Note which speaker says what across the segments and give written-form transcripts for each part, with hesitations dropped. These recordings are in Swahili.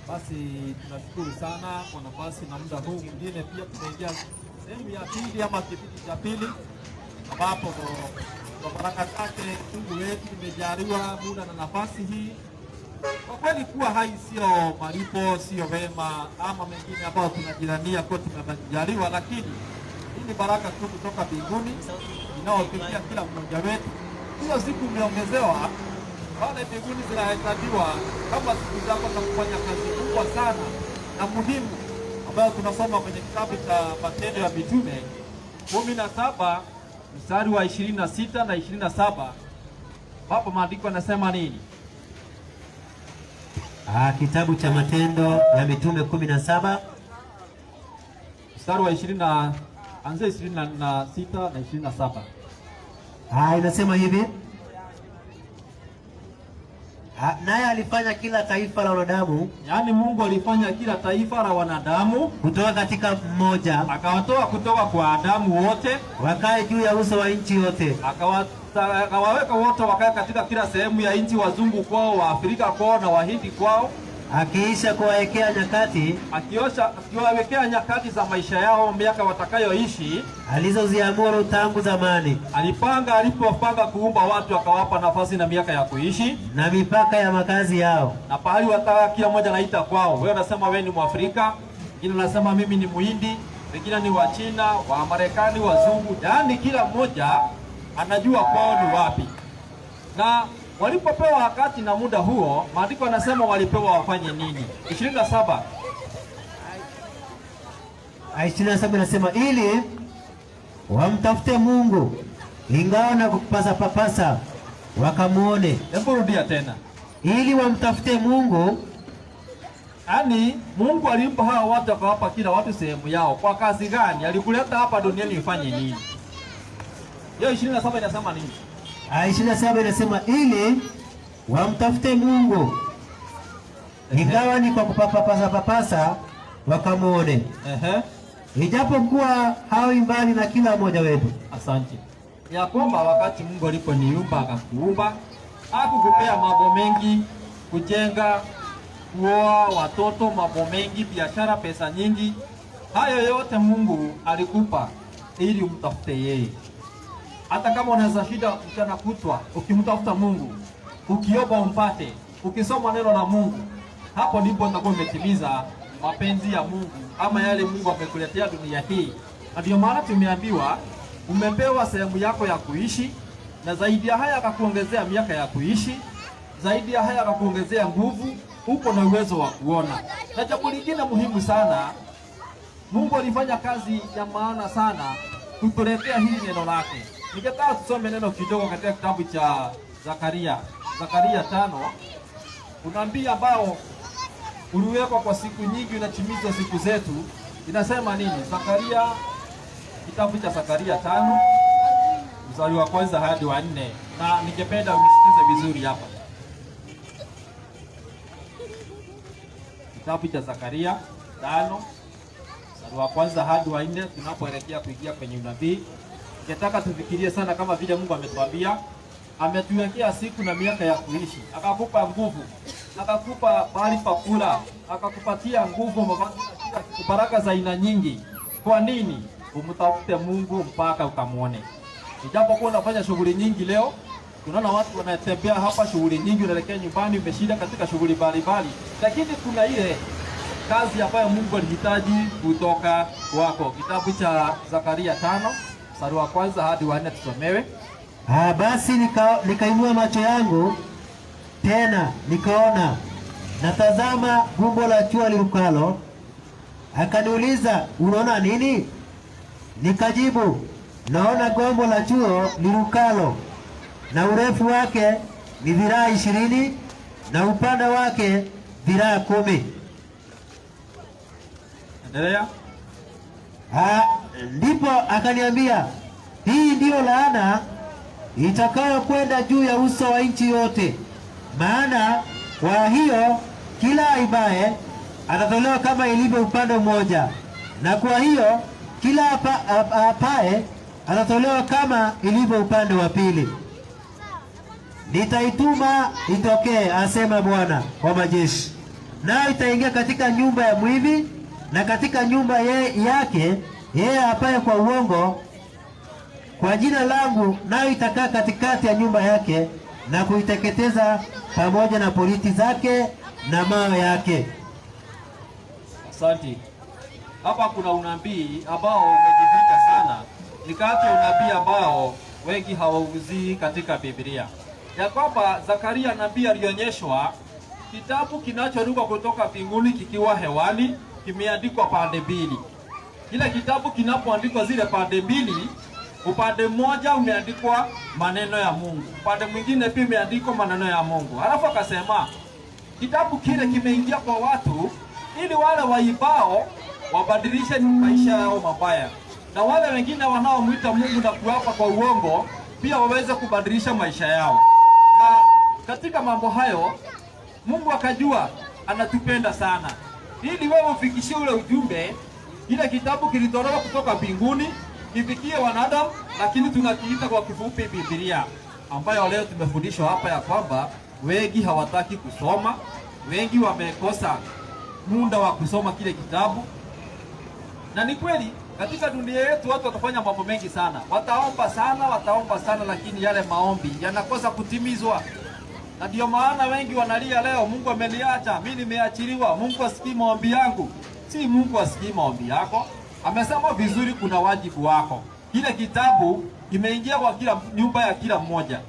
Speaker 1: Basi tunashukuru sana kwa nafasi na muda huu mwingine. Pia tumeingia sehemu ya pili ama kipindi cha pili, ambapo kwa baraka zake Mungu wetu tumejaliwa muda na nafasi hii. Kwa kweli kuwa hai sio malipo, sio wema ama mengine ambayo tunajirania kwa tumejaliwa, lakini hii ni baraka tu kutoka mbinguni inayofikia kila mmoja wetu. Hiyo siku umeongezewa pale mbinguni, zinahesabiwa kama siku zako za kufanya kazi kubwa sana na muhimu, ambayo tunasoma kwenye kitabu cha Matendo ya Mitume 17 mstari wa 26 na 27. Hapo maandiko yanasema nini?
Speaker 2: Kitabu cha Matendo ya Mitume 17
Speaker 1: mstari wa 20 anzia 26 na 27.
Speaker 2: Inasema hivi: naye alifanya kila taifa la wanadamu,
Speaker 1: yaani Mungu alifanya kila taifa la wanadamu
Speaker 2: kutoka katika mmoja,
Speaker 1: akawatoa kutoka kwa Adamu wote
Speaker 2: wakae juu ya uso wa nchi yote,
Speaker 1: akawaweka wote wakae katika kila sehemu ya nchi, wazungu kwao, Waafrika kwao na Wahindi kwao,
Speaker 2: akiisha kuwawekea nyakati,
Speaker 1: akiwawekea nyakati za maisha yao, miaka watakayoishi,
Speaker 2: alizoziamuru tangu zamani.
Speaker 1: Alipopanga kuumba watu, akawapa nafasi na miaka ya kuishi
Speaker 2: na mipaka ya makazi yao,
Speaker 1: na pahali wataka kila mmoja anaita kwao. Wewe unasema wewe ni Mwafrika, wengine unasema mimi ni Muhindi, wengine ni Wachina, wa Marekani, wazungu, yaani kila mmoja anajua kwao ni wapi. Na walipopewa wakati na muda huo, maandiko yanasema walipewa wafanye nini? 27
Speaker 2: inasema ili wamtafute Mungu ingawa na kupasa papasa wakamuone.
Speaker 1: Hebu rudia tena.
Speaker 2: Ili wamtafute Mungu.
Speaker 1: Yaani Mungu alimpa hawa watu, akawapa kila watu sehemu yao. Kwa kazi gani? Alikuleta hapa duniani ufanye nini? Hiyo 27 inasema nini?
Speaker 2: 27 inasema ili wamtafute Mungu ingawa ni kwa kupapasa wakamuone. Ijapokuwa hawi mbali na kila mmoja wetu.
Speaker 1: Asante. Ya kwamba wakati Mungu aliponiumba akakuumba, hakukupea mambo mengi, kujenga, kuoa watoto, mambo mengi, biashara, pesa nyingi. Hayo yote Mungu alikupa ili umtafute yeye. Hata kama unaweza shida mchana kutwa, ukimtafuta Mungu, ukiomba umpate, ukisoma neno la Mungu, hapo ndipo utakuwa umetimiza mapenzi ya Mungu ama yale Mungu amekuletea dunia hii. Na ndio maana tumeambiwa umepewa sehemu yako ya kuishi, na zaidi ya haya akakuongezea miaka ya kuishi, zaidi ya haya akakuongezea nguvu, upo na uwezo wa kuona. Na jambo lingine muhimu sana, Mungu alifanya kazi ya maana sana kutuletea hili neno lake. Ningetaka tusome neno kidogo katika kitabu cha Zakaria 5. Unabii ambao uliwekwa kwa siku nyingi unatimiza siku zetu. Inasema nini? Kitabu cha Zakaria 5 mstari wa kwanza hadi wa 4, na ningependa unisikize vizuri hapa. Kitabu cha Zakaria 5 mstari wa kwanza hadi wa 4, tunapoelekea kuingia kwenye unabii. Ningetaka tufikirie sana kama vile Mungu ametuambia, ametuwekea siku na miaka ya kuishi, akakupa nguvu, akakupa mahali pa kula, akakupatia nguvu, mavazi na baraka za aina nyingi. Kwa nini? Umtafute Mungu mpaka ukamuone. Ijapokuwa unafanya shughuli nyingi leo, tunaona watu wanatembea hapa shughuli nyingi, unaelekea nyumbani umeshinda katika shughuli mbalimbali, lakini kuna ile kazi ambayo Mungu alihitaji kutoka kwako. Kitabu cha Zakaria 5 mstari wa kwanza hadi wa 4 tusomewe.
Speaker 2: Basi nikainua macho yangu tena nikaona, na tazama gumbo la jua lirukalo. Akaniuliza, unaona nini? Nikajibu, naona gombo la jua lirukalo, na urefu wake ni dhiraa 20 na upana wake dhiraa 10.
Speaker 1: Endelea.
Speaker 2: Ndipo akaniambia, hii ndiyo laana itakayo kwenda juu ya uso wa nchi yote, maana kwa hiyo kila aibaye atatolewa kama ilivyo upande mmoja, na kwa hiyo kila apaye atatolewa kama ilivyo upande wa pili. Nitaituma itokee, asema Bwana wa majeshi. nayo itaingia katika nyumba ya mwivi na katika nyumba yake yeye apaye kwa uongo kwa jina langu, nayo itakaa katikati ya nyumba yake na kuiteketeza pamoja na politi zake na mawe yake.
Speaker 1: Asante. Hapa kuna unabii ambao umejificha sana. Ni kati ya unabii ambao wengi hawauzii katika Biblia. Ya kwamba Zakaria nabii alionyeshwa kitabu kinachoruka kutoka mbinguni kikiwa hewani, kimeandikwa pande mbili. Kila kitabu kinapoandikwa zile pande mbili, upande mmoja umeandikwa maneno ya Mungu, upande mwingine pia umeandikwa maneno ya Mungu. Halafu akasema kitabu kile kimeingia kwa watu ili wale waibao wabadilishe maisha yao mabaya, na wale wengine wanaomwita Mungu na kuapa kwa uongo pia waweze kubadilisha maisha yao. Na katika mambo hayo Mungu akajua anatupenda sana, ili wewe ufikishie ule ujumbe. Ile kitabu kilitolewa kutoka mbinguni kifikie wanadamu, lakini tunakiita kwa kifupi Biblia, ambayo leo tumefundishwa hapa ya kwamba wengi hawataki kusoma, wengi wamekosa muda wa kusoma kile kitabu. Na ni kweli katika dunia yetu watu watafanya mambo mengi sana, wataomba sana, lakini yale maombi yanakosa kutimizwa. Na ndio maana wengi wanalia leo, Mungu ameniacha, mimi nimeachiliwa, Mungu asikii maombi yangu. Si Mungu asikii maombi yako, amesema vizuri, kuna wajibu wako. Kile kitabu kimeingia kwa kila nyumba ya kila mmoja.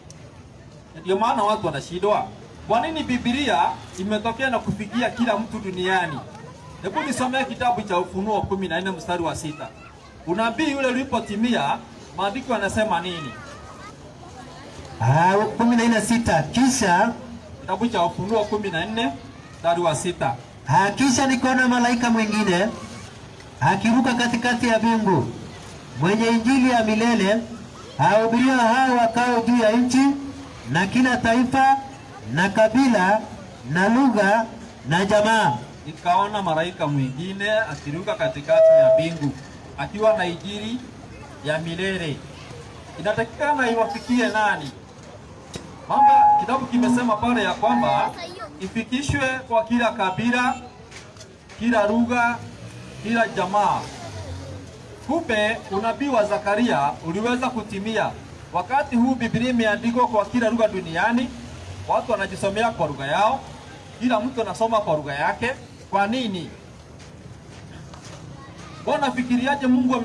Speaker 1: Ndio maana watu wanashindwa, kwa nini Biblia imetokea na kufikia kila mtu duniani? Hebu nisomee kitabu cha Ufunuo 14 mstari wa 6. Unabii ule ulipotimia, maandiko yanasema nini?
Speaker 2: 14:6. Kisha
Speaker 1: kitabu cha Ufunuo 14 mstari wa 6.
Speaker 2: Kisha nikaona malaika mwingine akiruka katikati ya mbingu, mwenye injili ya milele, ahubiria hao wakao juu ya nchi, na kila taifa na kabila na lugha na jamaa.
Speaker 1: Nikaona malaika mwingine akiruka katikati ya mbingu akiwa na injili ya milele. Inatakikana iwafikie nani? Mambo kitabu kimesema pale ya kwamba ifikishwe kwa kila kabila, kila lugha, kila jamaa. Kumbe unabii wa Zakaria uliweza kutimia. Wakati huu Biblia imeandikwa kwa kila lugha duniani, watu wanajisomea kwa lugha yao, kila mtu anasoma kwa lugha yake. Kwa nini? Bwana, fikiriaje Mungu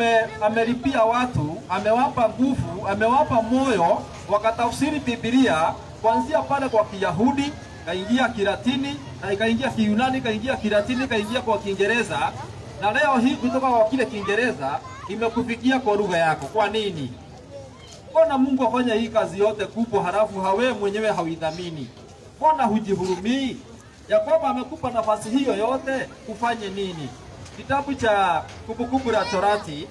Speaker 1: amelipia watu, amewapa nguvu, amewapa moyo, wakatafsiri Biblia kuanzia pale kwa Kiyahudi, kaingia Kilatini, na ikaingia Kiyunani, kaingia Kilatini, kaingia kwa Kiingereza, na leo hii kutoka kwa kile Kiingereza imekufikia kwa lugha yako. Kwa nini? Mbona Mungu afanya hii kazi yote kubwa halafu hawe mwenyewe hauidhamini? Mbona hujihurumii ya kwamba amekupa nafasi hiyo yote, ufanye nini? Kitabu cha Kumbukumbu la Torati,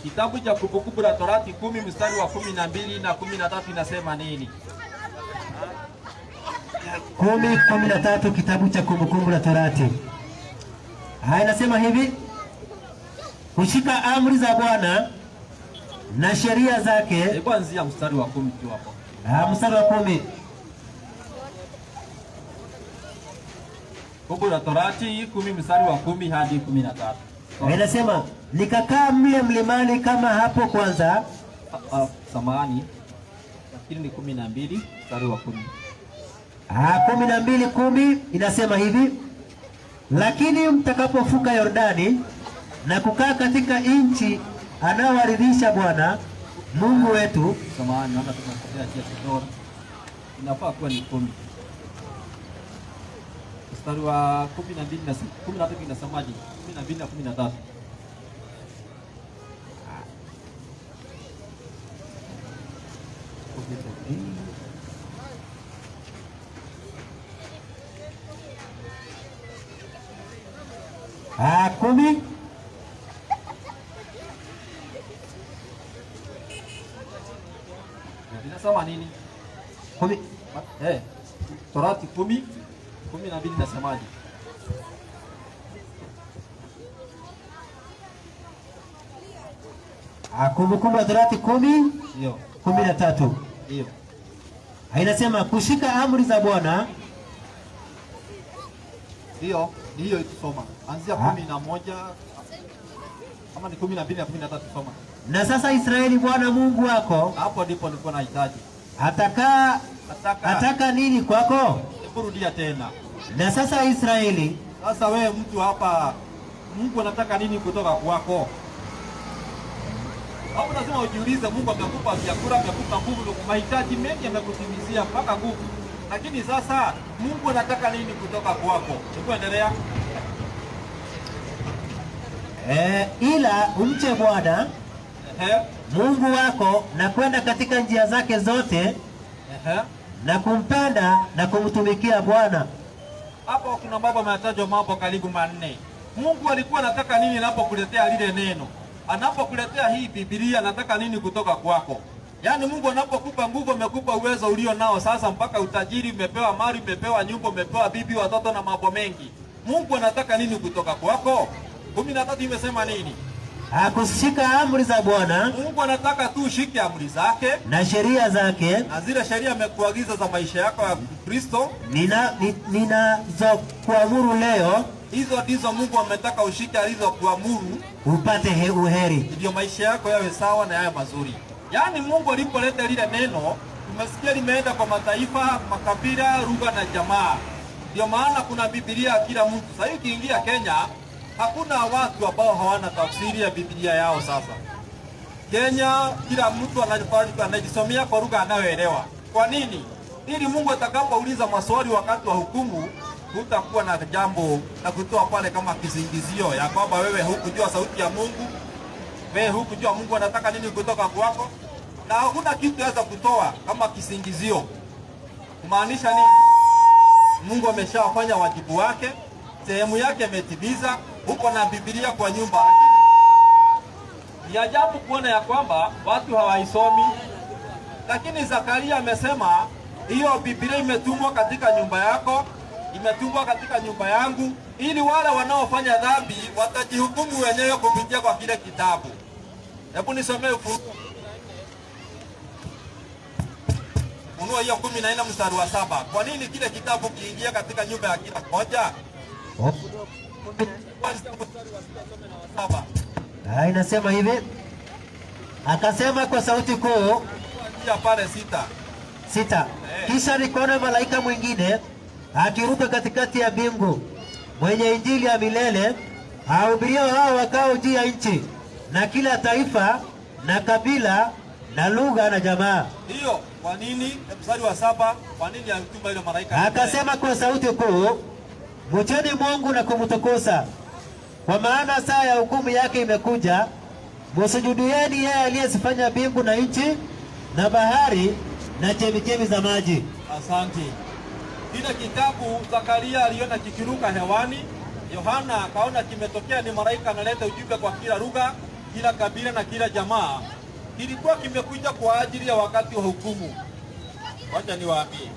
Speaker 1: kitabu cha Kumbukumbu la Torati 10 mstari wa 12 na 13 inasema nini?
Speaker 2: 10:13, kitabu cha Kumbukumbu la Torati. Inasema hivi: kushika amri za Bwana na sheria zake.
Speaker 1: Kuanzia mstari wa 10 tu hapo.
Speaker 2: Mstari wa 10.
Speaker 1: Kumbukumbu la Torati 10 mstari wa 10 hadi 13.
Speaker 2: Inasema nikakaa mle mlimani kama hapo kwanza.
Speaker 1: Samahani, lakini ni 12 mstari wa 10.
Speaker 2: 12:10 inasema hivi: lakini mtakapovuka Yordani na kukaa katika nchi anaowaridhisha Bwana Mungu wetu.
Speaker 1: Samahani, naona tunapotea kidogo. Inafaa kuwa ni 10. Mstari wa 12 na 13 inasemaje? 12 na 13.
Speaker 2: Kumi.
Speaker 1: Inasema nini?
Speaker 2: 10.
Speaker 1: Torati 10:12 inasemaje?
Speaker 2: Kumbukumbu la Torati 10
Speaker 1: Ndio.
Speaker 2: 13.
Speaker 1: Ndio.
Speaker 2: Inasema kushika amri za Bwana
Speaker 1: Ndio, ni hiyo itusoma. Anzia 11 kama ni 12 na 13 soma.
Speaker 2: Na sasa Israeli, Bwana Mungu wako,
Speaker 1: Hapo ndipo nilikuwa nahitaji.
Speaker 2: Ataka nini kwako?
Speaker 1: Rudia tena.
Speaker 2: Na sasa Israeli,
Speaker 1: sasa wewe mtu hapa, Mungu anataka nini kutoka kwako? Hapo lazima ujiulize, Mungu amekupa vyakula, amekupa nguvu, mahitaji mengi amekutimizia mpaka nguvu. Lakini sasa Mungu anataka nini kutoka kwako? Tuendelea.
Speaker 2: Ila umche Bwana Mungu wako na kwenda katika njia zake zote na kumpenda na kumtumikia Bwana.
Speaker 1: Hapo kuna mambo yametajwa, mambo karibu manne. Mungu alikuwa anataka nini anapokuletea lile neno? Anapokuletea hii Biblia anataka nini kutoka kwako? Yaani Mungu anapokupa nguvu, amekupa uwezo ulio nao sasa, mpaka utajiri, umepewa mali, umepewa nyumba, umepewa bibi, watoto na mambo mengi. Mungu anataka nini kutoka kwako? 13 imesema nini?
Speaker 2: Kushika amri za Bwana.
Speaker 1: Mungu anataka tu ushike amri zake
Speaker 2: na sheria zake,
Speaker 1: na zile sheria amekuagiza za maisha yako ya Kristo
Speaker 2: ninazokuamuru leo.
Speaker 1: Hizo ndizo Mungu ametaka ushike alizokuamuru
Speaker 2: upate uheri,
Speaker 1: ndio maisha yako yawe sawa na yawe mazuri. Yaani Mungu alipoleta lile neno, tumesikia limeenda kwa mataifa, makabila, lugha na jamaa. Ndio maana kuna Biblia kila mtu. Sasa ukiingia Kenya, hakuna watu ambao hawana tafsiri ya Biblia yao. Sasa Kenya kila mtu anajisomea kwa lugha anayoelewa. Kwa nini? Ili Mungu atakapouliza maswali wakati wa hukumu, hutakuwa na jambo la kutoa pale kama kisingizio ya kwamba wewe hukujua sauti ya Mungu, wewe hukujua Mungu anataka nini kutoka kwako, na hakuna kitu yaweza kutoa kama kisingizio. Kumaanisha nini? Mungu ameshafanya wajibu wake, sehemu yake ametimiza. Huko na Biblia kwa nyumba. Ni ajabu kuona ya kwamba watu hawaisomi. Lakini Zakaria amesema hiyo Biblia imetumwa katika nyumba yako, imetumwa katika nyumba yangu, ili wale wanaofanya dhambi watajihukumu wenyewe kupitia kwa kile kitabu. Hebu nisomee Ufunuo hiyo 14 mstari wa 7. Kwa nini kile kitabu kiingia katika nyumba ya kila mmoja?
Speaker 2: Inasema hivi, akasema kwa sauti kuu
Speaker 1: pale 6.
Speaker 2: Kisha nikaona malaika mwingine akiruka katikati ya mbingu, mwenye injili ya milele, ahubirio hao wakao juu ya nchi, na kila taifa na kabila na lugha na jamaa.
Speaker 1: Hiyo kwa nini mstari wa 7? Kwa nini alituma ile malaika?
Speaker 2: Akasema kwa sauti kuu, mcheni Mungu na kumtukuza, kwa maana saa ya hukumu yake imekuja. Msujudieni yeye aliyezifanya mbingu na nchi na bahari na chemichemi za maji.
Speaker 1: Asante. Kile kitabu Zakaria aliona kikiruka hewani, Yohana akaona kimetokea ni malaika analeta ujumbe kwa kila lugha, kila kabila na kila jamaa. Kilikuwa kimekuja kwa ajili ya wakati wa hukumu. Wacha niwaambie,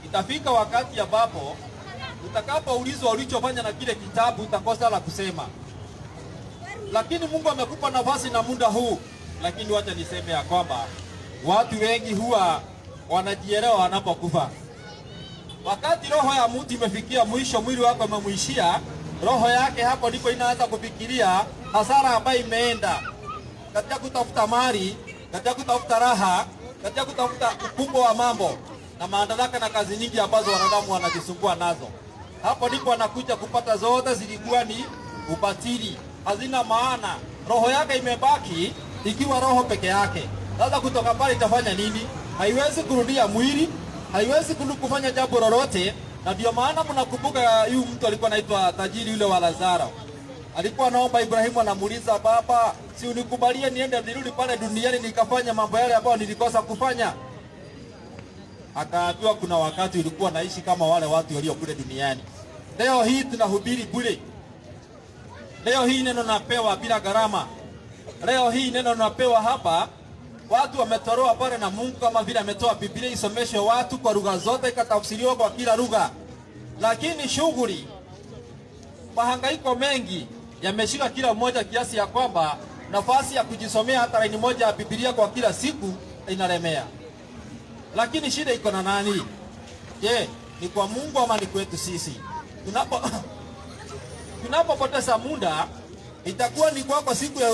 Speaker 1: itafika wakati ambapo utakapoulizwa ulichofanya na kile kitabu utakosa la kusema. Lakini Mungu amekupa nafasi na muda huu. Lakini wacha niseme ya kwamba watu wengi huwa wanajielewa wanapokufa. Wakati roho ya mtu imefikia mwisho, mwili wako umemwishia, roho yake hapo ndipo inaanza kufikiria hasara ambayo imeenda katika kutafuta mali, katika kutafuta raha, katika kutafuta ukubwa wa mambo na madaraka na kazi nyingi ambazo wanadamu wanajisumbua nazo. Hapo ndipo anakuja kupata zote zilikuwa ni ubatili, hazina maana. Roho yake imebaki ikiwa roho peke yake. Sasa kutoka pale itafanya nini? Haiwezi kurudia mwili, haiwezi kufanya jambo lolote. Na ndio maana mnakumbuka huyu mtu alikuwa anaitwa tajiri yule wa Lazaro. Alikuwa anaomba Ibrahimu, anamuuliza, baba, si unikubalie niende nirudi pale duniani nikafanya mambo yale ambayo nilikosa kufanya? Akaambiwa kuna wakati ulikuwa naishi kama wale watu walio kule duniani. Leo hii tunahubiri bure. Leo hii neno napewa bila gharama. Leo hii neno napewa hapa. Watu wametoroa pale na Mungu kama vile ametoa Biblia isomeshwe watu kwa lugha zote, ikatafsiriwa kwa kila lugha. Lakini shughuli, mahangaiko mengi yameshika kila mmoja kiasi ya kwamba nafasi ya kujisomea hata laini moja ya Biblia kwa kila siku inalemea. Lakini shida iko na nani? Je, ni kwa Mungu ama ni kwetu sisi? tunapopoteza muda itakuwa ni kwa siku ya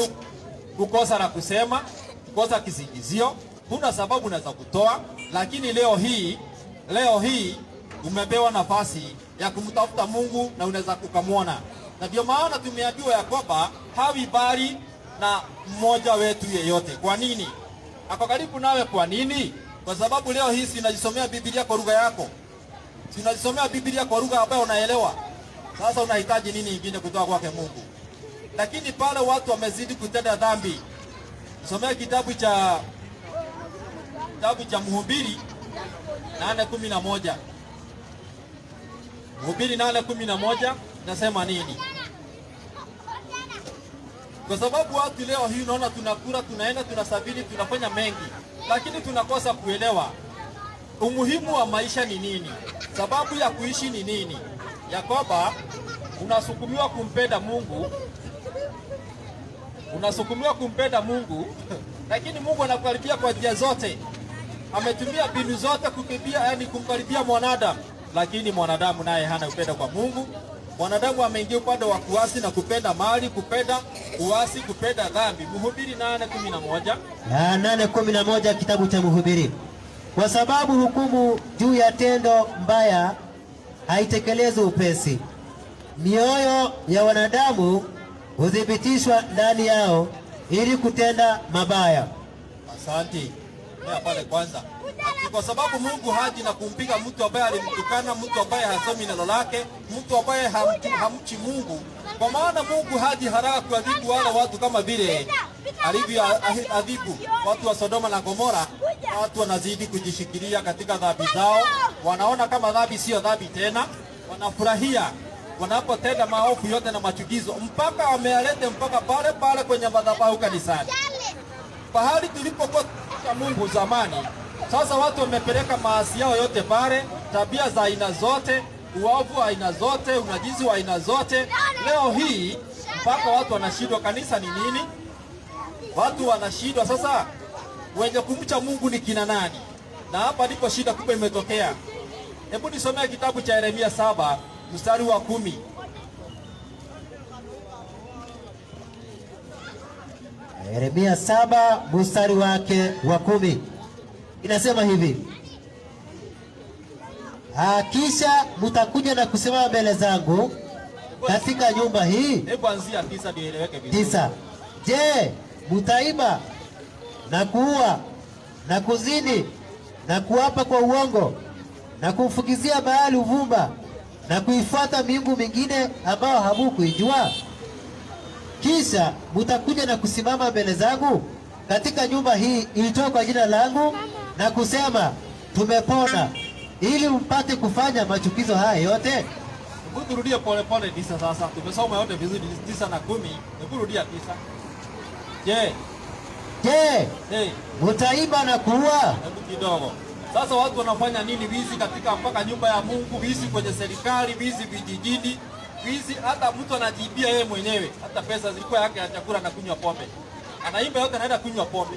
Speaker 1: kukosa na kusema, kukosa kisingizio, huna sababu unaweza kutoa, lakini leo hii umepewa nafasi ya kumtafuta Mungu na unaweza kukamwona. Na ndio maana tumeambiwa ya kwamba hawi bali na mmoja wetu yeyote. Kwa nini? Ako karibu nawe. Kwa nini? Kwa sababu leo hii sinajisomea Biblia kwa lugha yako. Sinajisomea Biblia kwa lugha ambayo unaelewa. Sasa unahitaji nini ingine kutoka kwake Mungu? Lakini pale watu wamezidi kutenda dhambi. Somea kitabu cha Mhubiri 8:11. Mhubiri 8:11 nasema nini? Kwa sababu watu leo hii unaona tunakula, tunaenda, tunasafiri, tunafanya mengi, lakini tunakosa kuelewa umuhimu wa maisha ni nini, sababu ya kuishi ni nini, ya kwamba unasukumiwa kumpenda Mungu, lakini Mungu anakukaribia kwa njia zote. Ametumia mbinu zote kumkaribia mwanadamu, lakini mwanadamu naye hana upendo kwa Mungu. Mwanadamu ameingia upande wa kuasi na kupenda mali, kupenda uasi, kupenda dhambi. Mhubiri 8:11.
Speaker 2: 8:11 kitabu cha Mhubiri. Kwa sababu hukumu juu ya tendo mbaya haitekelezwi upesi, mioyo ya wanadamu huthibitishwa ndani yao ili kutenda mabaya.
Speaker 1: Asante. Pale kwanza, kwa sababu Mungu haji na kumpiga mtu ambaye alimtukana, mtu ambaye hasomi neno lake, mtu ambaye hamchi Mungu. Kwa maana Mungu haji haraka kuadhibu wale watu kama vile alivyoadhibu watu wa Sodoma na Gomora. Watu wanazidi kujishikilia katika dhambi zao, wanaona kama dhambi sio dhambi tena, wanafurahia wanapotenda maovu yote na machukizo, mpaka wamealete mpaka pale kwenye madhabahu kanisani, pahali tulipokuwa Mungu zamani. Sasa watu wamepeleka maasi yao yote pale, tabia za aina zote, uovu wa aina zote, unajizi wa aina zote. Leo hii mpaka watu wanashindwa kanisa ni nini? Watu wanashindwa sasa wenye kumcha Mungu ni kina nani? Na hapa ndipo shida kubwa imetokea. Hebu nisomee kitabu cha Yeremia 7 mstari wa 10.
Speaker 2: Yeremia 7 mstari wake wa 10 inasema hivi: kisha mtakuja na kusimama mbele zangu katika nyumba hii.
Speaker 1: Hebu anzia 9 ndio ieleweke vizuri.
Speaker 2: 9. Je, mtaiba na kuua na kuzini na kuapa kwa uongo na kumfukizia Baali uvumba na kuifuata miungu mingine ambao hamukuijua? Kisha mutakuja na kusimama mbele zangu katika nyumba hii ilitoka kwa jina langu na kusema tumepona, ili mpate kufanya machukizo haya yote.
Speaker 1: Hebu turudie pole 9 sasa. Tumesoma yote vizuri 9 na 10. Hebu rudia 9. Je, mutaiba na kuua? Hebu kidogo. Sasa watu wanafanya nini? Wizi katika mpaka nyumba ya Mungu, wizi kwenye serikali, wizi vijijini, wizi hata mtu anajibia yeye mwenyewe. Hata pesa zilikuwa yake ya chakula na kunywa pombe. Anaimba yote anaenda kunywa pombe.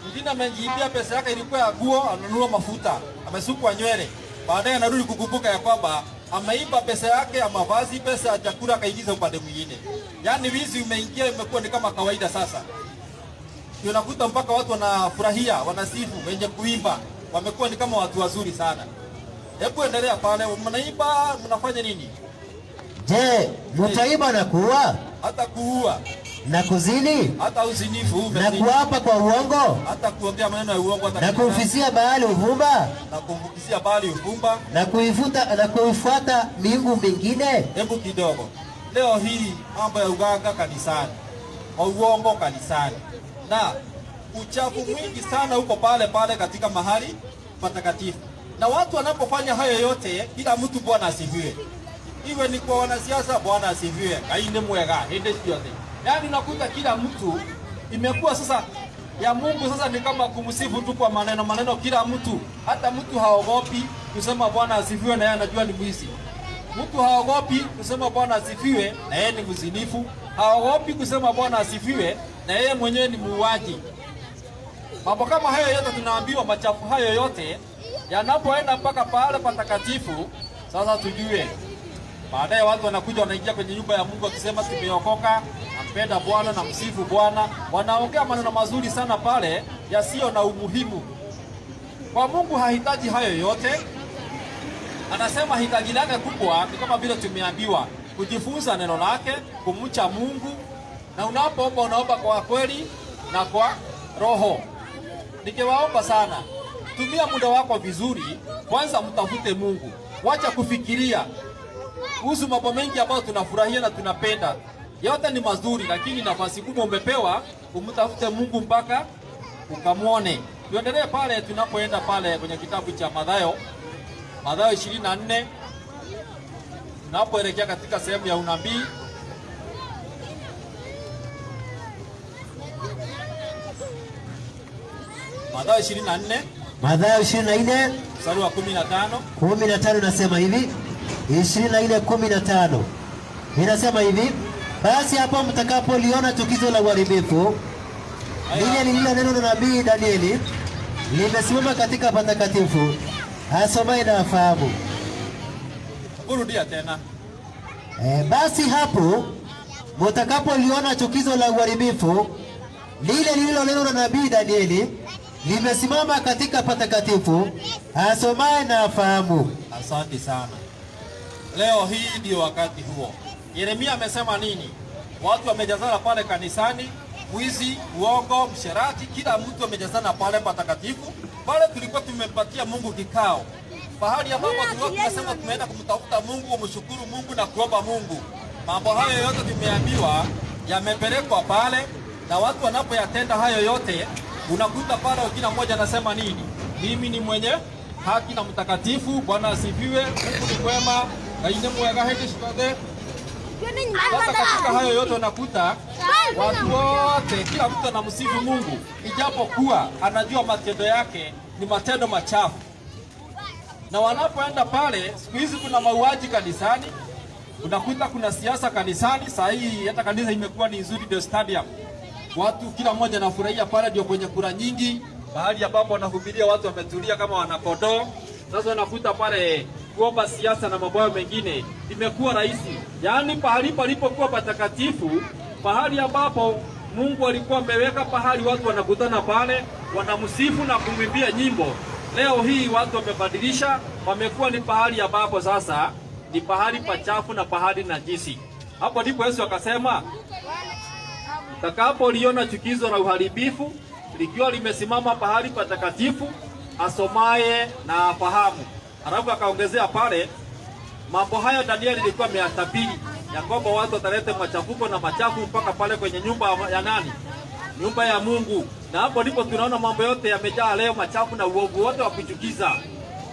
Speaker 1: Mwingine amejibia pesa yake ilikuwa ya nguo, ananunua mafuta, amesukwa nywele. Baadaye anarudi kukumbuka ya kwamba ameiba pesa yake ya mavazi, pesa ya chakula akaingiza upande mwingine. Yaani wizi umeingia, imekuwa ni kama kawaida sasa. Unakuta mpaka watu wanafurahia, wanasifu, wenye kuimba, wamekuwa ni kama watu wazuri sana. Hebu endelea pale, mnaiba, mnafanya nini?
Speaker 2: Je, mtaiba na kuua?
Speaker 1: Hata kuua.
Speaker 2: Na kuzini?
Speaker 1: Hata uzinifu.
Speaker 2: Na kuapa kwa uongo?
Speaker 1: Hata kuongea maneno ya uongo.
Speaker 2: Na kumfisia Baali uvumba?
Speaker 1: Na kumfukizia Baali uvumba.
Speaker 2: Na kuifuata miungu mingine?
Speaker 1: Hebu kidogo. Leo hii mambo ya uganga kanisani, uongo kanisani, na uchafu mwingi sana huko pale katika mahali patakatifu. Na watu wanapofanya hayo yote, kila mtu Bwana asifiwe. Iwe ni kwa wanasiasa, Bwana asifiwe. Kainde mwega, hende yote. Yaani unakuta kila mtu imekuwa sasa ya Mungu sasa ni kama kumsifu tu kwa maneno kila mtu. Hata mtu haogopi kusema Bwana asifiwe na yeye anajua ni mwizi. Mtu haogopi kusema Bwana asifiwe na yeye ni mzinifu. Haogopi kusema Bwana asifiwe na yeye mwenyewe ni muuaji. Mambo kama hayo yote tunaambiwa, machafu hayo yote yanapoenda mpaka pale patakatifu, sasa tujue Baadaye watu wanakuja wanaingia kwenye nyumba ya Mungu wakisema tumeokoka, nampenda Bwana na msifu Bwana. Wanaongea maneno mazuri sana pale yasiyo na umuhimu. Kwa Mungu hahitaji hayo yote. Anasema hitaji lake kubwa ni kama vile tumeambiwa, kujifunza neno lake, kumcha Mungu, na unapoomba unaomba kwa kweli na kwa roho. Nikiwaomba sana, tumia muda wako vizuri. Kwanza mtafute Mungu. Wacha kufikiria kuhusu mambo mengi ambayo tunafurahia na tunapenda. Yote ni mazuri, lakini nafasi kubwa umepewa umtafute Mungu mpaka ukamwone. Tuendelee pale tunapoenda pale kwenye kitabu cha Mathayo 24, tunapoelekea katika sehemu ya unabii. Mathayo 24.
Speaker 2: Mathayo 24
Speaker 1: mstari wa 15.
Speaker 2: 15 nasema hivi. 24:15 inasema hivi, basi hapo mtakapoliona chukizo la uharibifu lile lililo neno la nabii Danieli limesimama katika patakatifu, asomaye na afahamu.
Speaker 1: Kurudia tena.
Speaker 2: Basi hapo mtakapoliona chukizo la uharibifu lile lililo neno la nabii Danieli limesimama katika patakatifu, asomaye na afahamu.
Speaker 1: Asante sana. Leo hii ndio wakati huo. Yeremia amesema nini? Watu wamejazana pale kanisani, wizi, uongo, msherati, kila mtu amejazana pale patakatifu. Pale tulikuwa tumepatia Mungu kikao. Pahali ambapo tulikuwa tunasema tumeenda kumtafuta Mungu, kumshukuru Mungu na kuomba Mungu. Mambo hayo yote tumeambiwa yamepelekwa pale, na watu wanapoyatenda hayo yote, unakuta pale kila mmoja anasema nini? Mimi ni mwenye haki na mtakatifu, Bwana asifiwe, Mungu ni mwema, kaine mwega heki shikode. Sasa katika hayo yote unakuta watu wote, kila mtu anamsifu Mungu, ijapokuwa anajua matendo yake ni matendo machafu. Na wanapoenda pale, siku hizi kuna mauaji kanisani, unakuta kuna siasa kanisani. Saa hii hata kanisa imekuwa ni nzuri, ndio stadium. Watu kila mmoja anafurahia pale, ndio kwenye kura nyingi, bahali ambapo wanahubiria watu wametulia kama wanakodoo. Sasa unakuta pale kuomba siasa na mambo mengine imekuwa rahisi. Yaani pahali palipokuwa patakatifu, pahali ambapo Mungu alikuwa ameweka pahali watu wanakutana pale, wanamsifu na kumwimbia nyimbo. Leo hii watu wamebadilisha, wamekuwa ni pahali ambapo sasa ni pahali pachafu na pahali najisi. Hapo ndipo Yesu akasema, utakapoliona chukizo la uharibifu likiwa limesimama pahali patakatifu, asomaye na afahamu. Halafu akaongezea pale, mambo hayo Danieli alikuwa ameyatabiri ya kwamba watu watalete machafuko na machafu mpaka pale kwenye nyumba ya nani? Nyumba ya Mungu. Na hapo ndipo tunaona mambo yote yamejaa leo, machafu na uovu wote wa kuchukiza.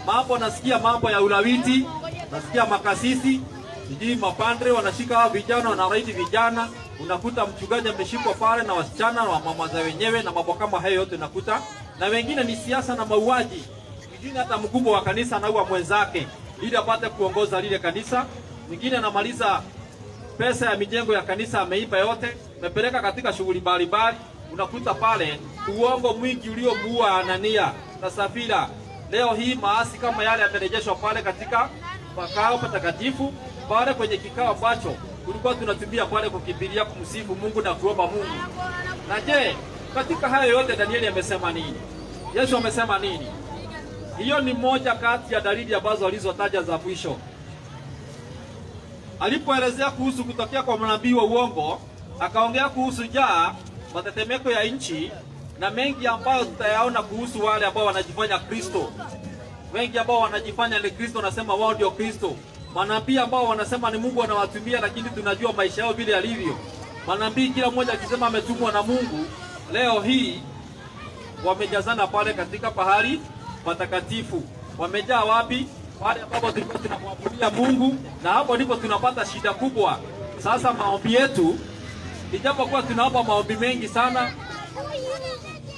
Speaker 1: Mambo nasikia mambo ya ulawiti, nasikia makasisi, sijui mapandre wanashika hao vijana wanaraiti vijana, unakuta mchungaji ameshikwa pale na wasichana na mama za wenyewe na mambo kama hayo yote unakuta. Na wengine ni siasa na mauaji. Mwingine hata mkubwa wa kanisa anaua mwenzake ili apate kuongoza lile kanisa. Mwingine anamaliza pesa ya mijengo ya kanisa ameiba yote, amepeleka katika shughuli mbalimbali. Unakuta pale uongo mwingi uliomuua Anania na Safira. Leo hii maasi kama yale yamerejeshwa pale katika makao patakatifu, pale kwenye kikao ambacho tulikuwa tunatumia pale kukimbilia kumsifu Mungu na kuomba Mungu. Na je, katika hayo yote Danieli amesema nini? Yesu amesema nini? Hiyo ni moja kati ya dalili ambazo alizotaja za mwisho. Alipoelezea kuhusu kutokea kwa manabii wa uongo, akaongea kuhusu njaa, matetemeko ya nchi na mengi ambayo tutayaona kuhusu wale ambao wanajifanya Kristo. Wengi ambao wanajifanya ni Kristo, nasema wao ndio Kristo. Manabii ambao wanasema ni Mungu anawatumia, lakini tunajua maisha yao vile yalivyo. Manabii kila mmoja akisema ametumwa na Mungu, leo hii wamejazana pale katika pahali patakatifu. Wamejaa wapi? Pale ambapo tulikuwa tunamwabudia Mungu, na hapo ndipo tunapata shida kubwa. Sasa maombi yetu, ijapokuwa tunaomba maombi mengi sana,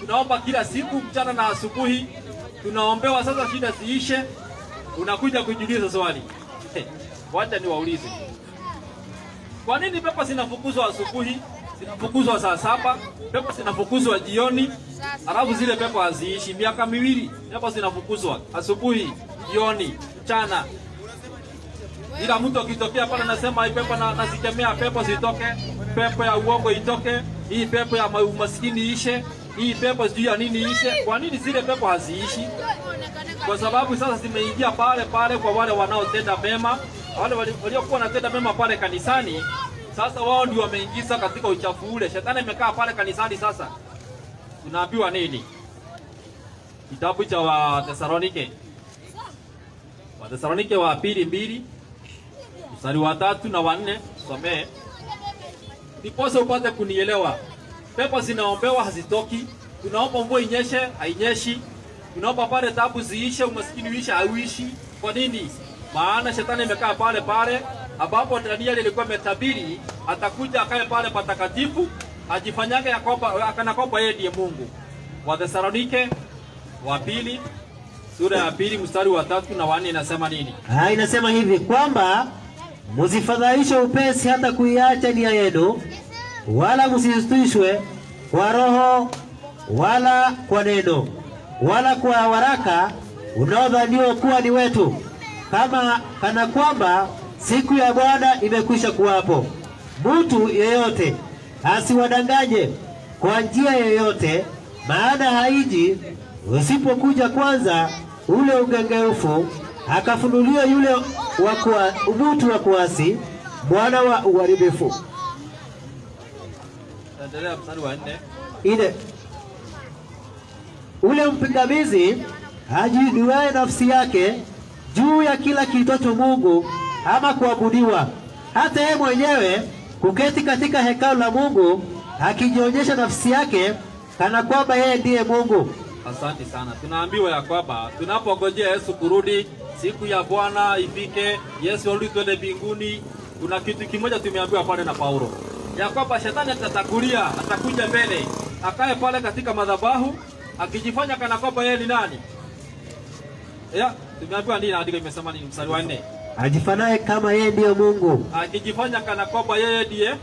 Speaker 1: tunaomba kila siku mchana na asubuhi, tunaombewa. Sasa shida ziishe, unakuja kujiuliza swali. Wacha niwaulize, kwa nini pepo zinafukuzwa asubuhi, zinafukuzwa saa 7, pepo zinafukuzwa jioni, alafu zile pepo haziishi? Miaka miwili pepo zinafukuzwa asubuhi, jioni, mchana. Ila mtu akitokea pale anasema hii pepo nazikemea, pepo zitoke, pepo ya uongo itoke, hii pepo ya umaskini ishe, hii pepo sijui ya nini ishe. Kwa nini zile pepo haziishi? Kwa sababu sasa zimeingia pale kwa wale wanaotenda mema, wale waliokuwa wanatenda mema pale kanisani. Sasa wao ndio wameingiza katika uchafu ule. Shetani imekaa pale kanisani. Sasa tunaambiwa nini? Kitabu cha Wathesalonike wa pili 2 mstari wa 3 na 4, somee ndiposa upate kunielewa. Pepo zinaombewa hazitoki, tunaomba mvua inyeshe hainyeshi, tunaomba pale taabu ziishe, umaskini uishe hauishi. Kwa nini? Maana shetani imekaa pale ambapo Danieli alikuwa ametabiri atakuja akae pale patakatifu, ajifanyage kana kwamba yeye ndiye Mungu. Wathesalonike wa pili sura ya 2 mstari wa 3 na 4 inasema nini?
Speaker 2: Inasema hivi kwamba msifadhaishwe upesi hata kuiacha nia yenu, wala msisitishwe kwa roho wala kwa neno wala kwa waraka unaodhaniwa kuwa ni wetu, kana kwamba siku ya Bwana imekwisha kuwapo. Mtu yeyote asiwadanganye kwa njia yoyote, maana haiji usipokuja kwanza ule ugengeufu, akafunuliwa yule mtu wa kuasi, mwana wa uharibifu.
Speaker 1: Endelea mstari wa 4.
Speaker 2: Ile ule mpingamizi ajiduaye nafsi yake juu ya kila kiitwacho Mungu ama kuabudiwa, hata yeye mwenyewe kuketi katika hekalu la Mungu, akijionyesha nafsi yake kana kwamba yeye ndiye Mungu.
Speaker 1: Asante sana. Tunaambiwa ya kwamba tunapongojea Yesu kurudi, siku ya Bwana ifike, Yesu arudi twende mbinguni, kuna kitu kimoja tumeambiwa pale na Paulo, ya kwamba shetani atakuja mbele, akae pale katika madhabahu, akijifanya kana kwamba yeye ni nani? Tumeambiwa nini? Andiko imesema nini? Mstari wa 4.
Speaker 2: Ajifanaye kama yeye ndiye Mungu.
Speaker 1: Akijifanya kana kwamba yeye ndiye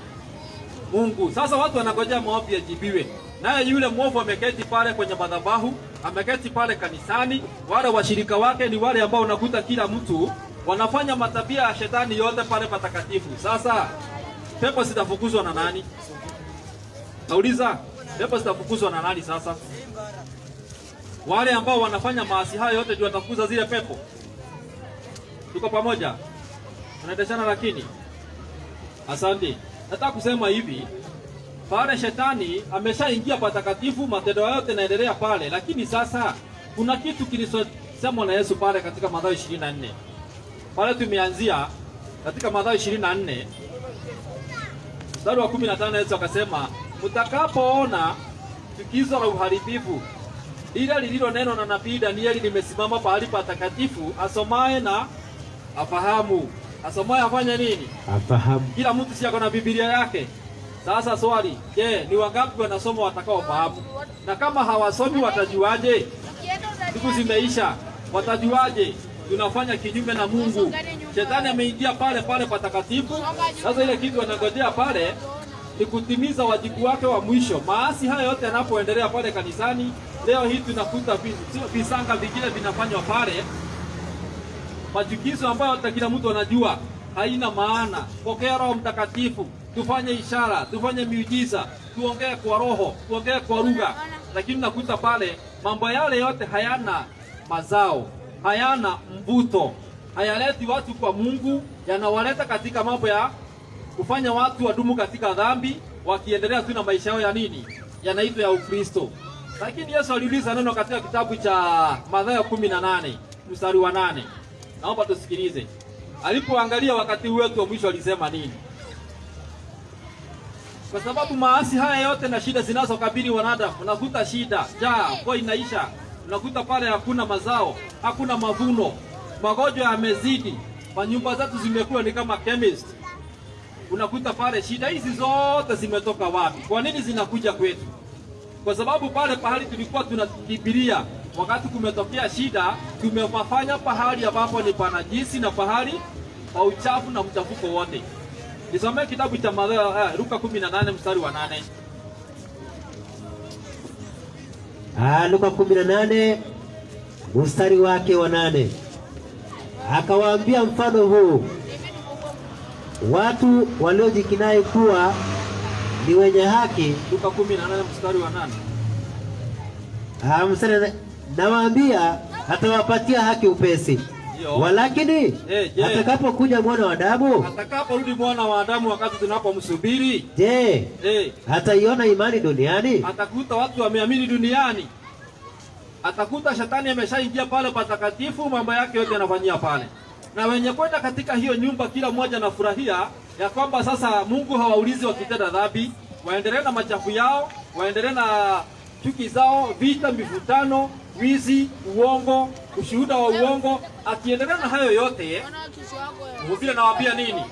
Speaker 1: Mungu. Sasa watu wanangojea maombi yajibiwe. Naye yule mwovu ameketi pale kwenye madhabahu, ameketi pale kanisani. Wale washirika wake ni wale ambao unakuta kila mtu wanafanya matabia ya shetani yote pale patakatifu. Sasa pepo zitafukuzwa na nani? Nauliza, pepo zitafukuzwa na nani sasa? Wale ambao wanafanya maasi hayo yote ndio watafukuza zile pepo. Tuko pamoja? Tunaendeshana lakini? Asante. Nataka kusema hivi, pale shetani ameshaingia patakatifu, matendo yote yanaendelea pale, lakini sasa kuna kitu kilichosemwa na Yesu pale katika Mathayo 24. Pale tumeanzia katika Mathayo 24 mstari wa 15. Yesu akasema, mtakapoona chukizo la uharibifu lile lililo neno na nabii Danieli limesimama pahali patakatifu, asomaye na afahamu. Asomaye afanye nini?
Speaker 2: Afahamu.
Speaker 1: Kila mtu si ako na Biblia yake. Sasa swali, je, ni wangapi wanasoma watakao fahamu? Na kama hawasomi watajuaje? Siku zimeisha, watajuaje? Tunafanya kinyume na Mungu. Shetani ameingia pale patakatifu. Sasa ile kitu wanangojea pale ni kutimiza wajibu wake wa mwisho. Maasi haya yote yanapoendelea pale kanisani, leo hii tunakuta visanga vingine vinafanywa pale, machukizo ambayo hata kila mtu anajua haina maana. Pokea Roho Mtakatifu, tufanye ishara, tufanye miujiza, tuongee kwa roho, tuongee kwa lugha, lakini nakuta pale mambo yale yote hayana mazao, hayana mvuto, hayaleti watu kwa Mungu, yanawaleta katika mambo ya kufanya watu wadumu katika dhambi, wakiendelea tu na maisha yao ya nini? Yanaitwa ya Ukristo. Lakini Yesu aliuliza neno katika kitabu cha Mathayo 18 mstari wa 8. Naomba tusikilize. Alipoangalia wakati wetu wa mwisho alisema nini? Kwa sababu maasi haya yote na shida zinazokabili wanadamu, unakuta shida, njaa, mvua inaisha, unakuta pale hakuna mazao, hakuna mavuno, magonjwa yamezidi, manyumba zetu zimekuwa ni kama chemist. Unakuta pale shida hizi zote zimetoka wapi? Kwa nini zinakuja kwetu? Kwa sababu pale pahali tulikuwa tunakimbilia wakati kumetokea shida, tumefanya pahali ambapo ni panajisi na pahali pa uchafu na mchafuko wote. Nisomee kitabu cha Luka 18 mstari wa 8.
Speaker 2: Luka 18 mstari wake wa 8. Akawaambia mfano huu, watu waliojikinai kuwa ni wenye haki.
Speaker 1: Luka 18 mstari wa 8.
Speaker 2: Nawaambia atawapatia haki upesi. Walakini atakapokuja mwana wa Adamu,
Speaker 1: atakaporudi mwana wa Adamu wakati tunapomsubiri,
Speaker 2: ataiona imani duniani?
Speaker 1: Atakuta watu wameamini duniani? Atakuta shetani ameshaingia pale patakatifu, mambo yake yote yanafanyia pale. Na wenye kwenda katika hiyo nyumba, kila mmoja anafurahia ya kwamba sasa Mungu hawaulizi wakitenda dhambi, waendelee na machafu yao, waendelee na chuki zao, vita, mivutano, wizi, uongo, ushuhuda wa uongo. Akiendelea na hayo yote, vile nawaambia nini?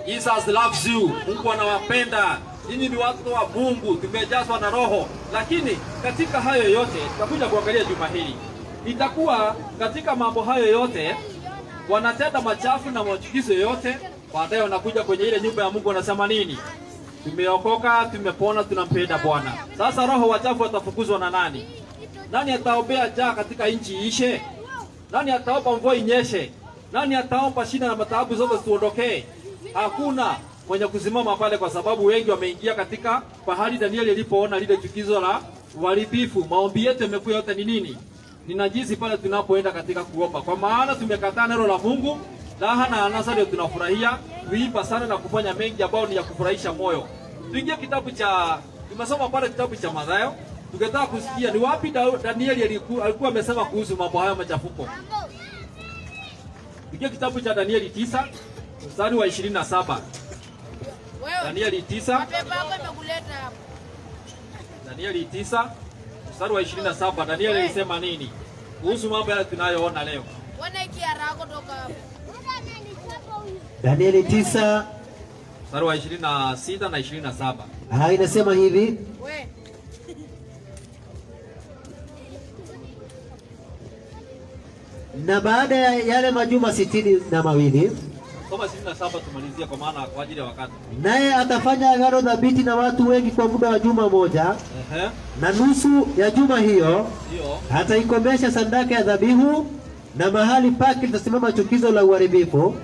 Speaker 1: Jesus loves you. Mungu anawapenda. Ninyi ni watu wa Mungu, tumejazwa na Roho. Lakini katika hayo yote, tutakuja kuangalia juma hili, itakuwa katika mambo hayo yote wanatenda machafu na machukizo yote, baadaye wanakuja kwenye ile nyumba ya Mungu, wanasema nini? Tumeokoka, tumepona, tunampenda Bwana. Sasa roho wachafu watafukuzwa na nani? Nani ataombea njaa katika nchi ishe? Nani ataomba mvua inyeshe? Nani ataomba shida na mataabu zote zituondokee? Hakuna mwenye kusimama pale, kwa sababu wengi wameingia katika pahali Danieli alipoona lile chukizo la uharibifu. Maombi yetu yamekuwa yote ni nini? Ni najisi pale tunapoenda katika kuomba, kwa maana tumekataa neno la Mungu. Raha na anasa ndio tunafurahia, kuimba sana na kufanya mengi ambayo ni ya kufurahisha moyo. Tuingie kitabu cha, tumesoma pale kitabu cha Mathayo, tukataka kusikia ni wapi Danieli alikuwa amesema kuhusu mambo haya machafuko. Tuingie kitabu cha Danieli 9 mstari wa 27. Danieli 9. Danieli 9 mstari wa 27. Danieli alisema nini kuhusu mambo yale tunayoona leo?
Speaker 2: Danieli 9
Speaker 1: mstari wa 26 na 27.
Speaker 2: Inasema hivi: na baada ya yale majuma 62,
Speaker 1: soma 27 tumalizia kwa maana kwa ajili ya wakati.
Speaker 2: Naye atafanya agano thabiti na watu wengi kwa muda wa juma moja. Na nusu ya juma hiyo ataikomesha sadaka ya dhabihu, na mahali pake litasimama chukizo la uharibifu,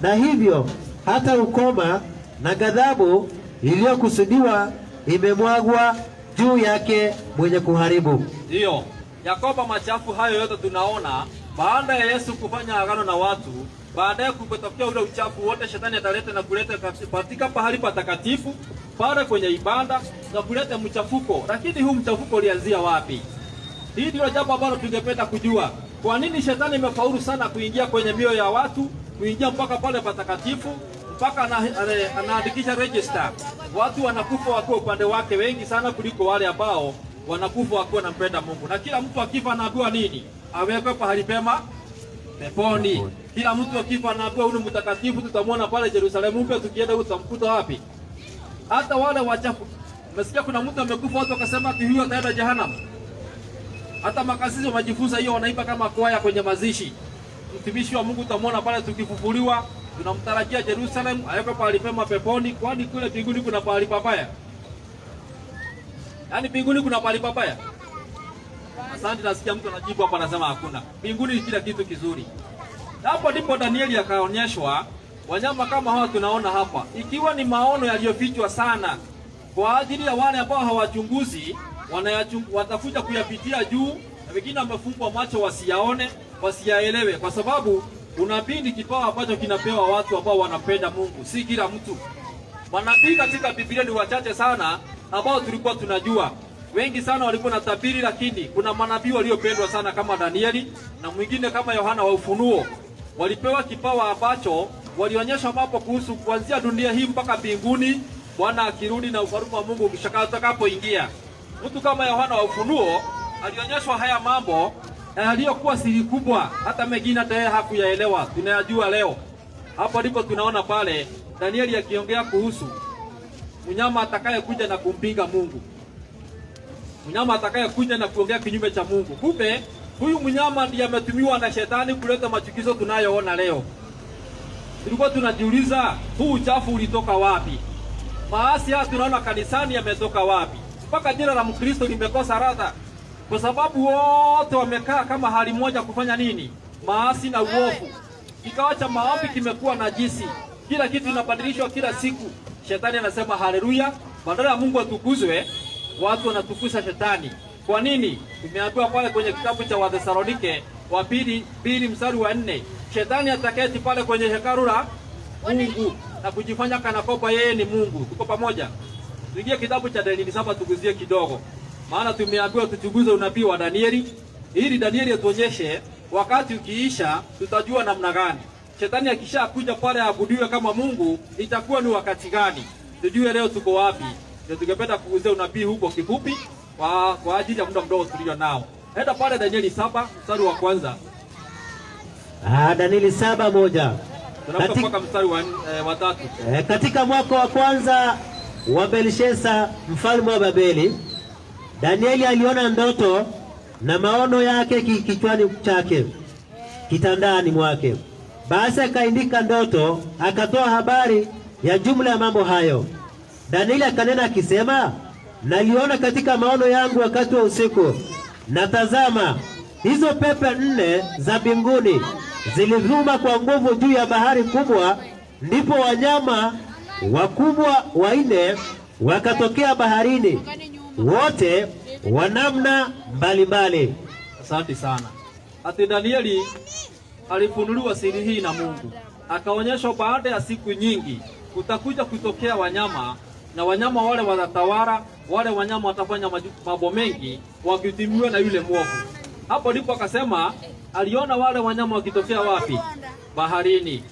Speaker 2: na hivyo hata ukoma, na ghadhabu iliyokusudiwa imemwagwa juu yake mwenye kuharibu.
Speaker 1: Ndio Yakoba, machafu hayo yote tunaona baada ya Yesu kufanya agano na watu. Baadaye kupotokea ule uchafu wote, shetani ataleta na kuleta katika pahali patakatifu pale kwenye ibada na kuleta mchafuko. Lakini huu mchafuko ulianzia wapi? Hii ndio jambo ambalo tungependa kujua. Kwa nini shetani imefaulu sana kuingia kwenye mioyo ya watu, kuingia mpaka pale patakatifu, mpaka anaandikisha register. Watu wanakufa wakiwa upande wake wengi sana kuliko wale ambao wanakufa wakiwa wanampenda Mungu. Na kila mtu akifa anaambiwa nini? Awekwe pahali pema peponi. Kila mtu akifa anaambiwa huyu mtakatifu tutamwona pale Yerusalemu mpya, tukienda huko tutamkuta wapi? Hata wale wachafu. Umesikia kuna mtu amekufa watu wakasema ati huyo ataenda jehanamu. Hata makasisi wamejifunza hiyo, wanaimba kama kwaya kwenye mazishi. Mtumishi wa Mungu tutamwona pale tukifufuliwa, tunamtarajia Yerusalemu, awekwe pahali pema peponi. Kwani kule mbinguni kuna pahali pabaya? Yaani mbinguni kuna pahali pabaya? Asante, nasikia mtu anajibu hapa anasema hakuna. Mbinguni ni kila kitu kizuri. Hapo ndipo Danieli akaonyeshwa wanyama kama hawa tunaona hapa, ikiwa ni maono yaliyofichwa sana kwa ajili ya wale ambao hawachunguzi, watakuja kuyapitia juu, na wengine wamefungwa macho wasiyaone, wasiyaelewe, kwa sababu unabii ni kipawa ambacho kinapewa watu ambao wanapenda Mungu, si kila mtu. Manabii katika Biblia ni wachache sana ambao tulikuwa tunajua. Wengi sana walikuwa na tabiri, lakini kuna manabii waliopendwa sana kama Danieli na mwingine kama Yohana wa Ufunuo. Walipewa kipawa ambacho walionyesha mambo kuhusu kuanzia dunia hii mpaka mbinguni, Bwana akirudi na ufalme wa Mungu ukitakapoingia. Mtu kama Yohana wa Ufunuo alionyeshwa haya mambo yaliyokuwa siri kubwa, hata mengine hata yeye hakuyaelewa, tunayajua leo. Hapo ndipo tunaona pale Danieli akiongea kuhusu mnyama atakayekuja na kumpinga Mungu. Mnyama atakayekuja na kuongea kinyume cha Mungu. Kumbe huyu mnyama ndiye ametumiwa na shetani kuleta machukizo tunayoona leo. Tulikuwa tunajiuliza huu uchafu ulitoka wapi? Maasi haya tunaona kanisani yametoka wapi? Mpaka jina la Mkristo limekosa radha, kwa sababu wote wamekaa kama hali moja kufanya nini? Maasi na uovu. Kikao cha maombi kimekuwa najisi. Kila kitu inabadilishwa kila siku. Shetani anasema haleluya, badala ya Mungu atukuzwe, watu wanatukuza shetani. Kwa nini? Tumeambiwa pale kwenye kitabu cha Wathesalonike wa pili mstari wa 4, shetani ataketi pale kwenye hekalu la Mungu na kujifanya kana kwamba yeye ni Mungu. Tuko pamoja? Tuingie kitabu cha Danieli 7 tuguzie kidogo. Maana tumeambiwa tuchunguze unabii wa Danieli ili Danieli atuonyeshe wakati ukiisha tutajua namna gani. Shetani akishakuja pale aabudiwe kama Mungu, itakuwa ni wakati gani? Tujue leo tuko wapi. Ndio tungependa kuguzia unabii huko kifupi kwa ajili ya muda mdogo tulio nao. Henda pale Danieli 7 mstari wa kwanza.
Speaker 2: Danieli 7:1.
Speaker 1: Tunapotoka mstari wa 3.
Speaker 2: Katika mwaka wa kwanza wa Belshesa mfalme wa Babeli, Danieli aliona ndoto na maono yake kichwani chake kitandani mwake. Basi akaandika ndoto, akatoa habari ya jumla ya mambo hayo. Danieli akanena akisema, naliona katika maono yangu wakati wa usiku, na tazama, hizo pepe 4 za mbinguni zilivuma kwa nguvu juu ya bahari kubwa, ndipo wanyama wakubwa 4 wakatokea baharini, wote wa namna mbalimbali.
Speaker 1: Asante sana. Ati Danieli alifunuliwa siri hii na Mungu. Akaonyeshwa baada ya siku nyingi kutakuja kutokea wanyama, na wanyama wale watatawala, wale wanyama watafanya mambo mengi wakitimiwa na yule mwovu. Hapo ndipo akasema aliona wale wanyama wakitokea wapi? Baharini.